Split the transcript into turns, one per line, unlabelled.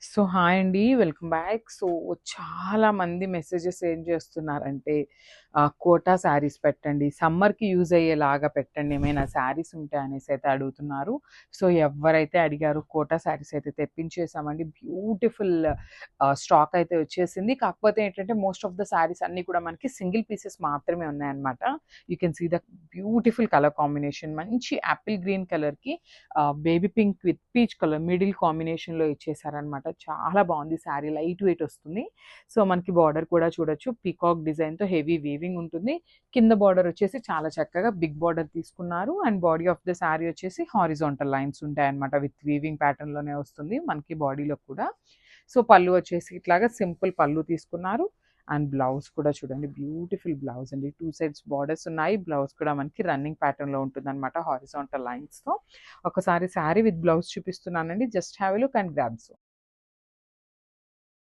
So hi అండి. Welcome back. So చాలా మంది మెసేజెస్ ఏం చేస్తున్నారంటే కోటా శారీస్ పెట్టండి. సమ్మర్‌కి యూజ్ అయ్యేలాగా పెట్టండి. ఏమైనా శారీస్ ఉంటే అనేసి అయితే అడుగుతున్నారు. సో ఎవరైతే అడిగారో కోటా శారీస్ అయితే తెప్పించేసామండి. బ్యూటిఫుల్ స్టాక్ అయితే వచ్చేసింది. కాకపోతే ఏంటంటే మోస్ట్ ఆఫ్ ద శారీస్ అన్నీ కూడా మనకి సింగిల్ పీసెస్ మాత్రమే ఉన్నాయన్నమాట. You can see the beautiful colour combination. మంచి యాపిల్ గ్రీన్ కలర్‌కి baby pink with peach colour middle కాంబినేషన్‌లో ఇచ్చేసారనమాట. చాలా బాగుంది శారీ. లైట్ వెయిట్ వస్తుంది. సో మనకి బార్డర్ కూడా చూడొచ్చు. పీకాక్ డిజైన్‌తో హెవీ వీవింగ్ ఉంటుంది. కింద బార్డర్ వచ్చేసి చాలా చక్కగా బిగ్ బార్డర్ తీసుకున్నారు. And body of the sari వచ్చేసి హారిజాంటల్ లైన్స్ ఉంటాయన్నమాట. విత్ వీవింగ్ ప్యాటర్న్‌లోనే వస్తుంది మనకి బాడీలో కూడా. సో పళ్ళు వచ్చేసి ఇట్లాగా సింపుల్ పళ్ళు తీసుకున్నారు. అండ్ బ్లౌజ్ కూడా చూడండి, బ్యూటిఫుల్ బ్లౌజ్ అండి. 2 సైడ్స్ బార్డర్స్ ఉన్నాయి. బ్లౌజ్ కూడా మనకి రన్నింగ్ ప్యాటర్న్‌లో ఉంటుందన్నమాట హారిజాంటల్ లైన్స్‌తో. ఒకసారి శారీ విత్ బ్లౌజ్ చూపిస్తున్నానండి. Just have a look and grab.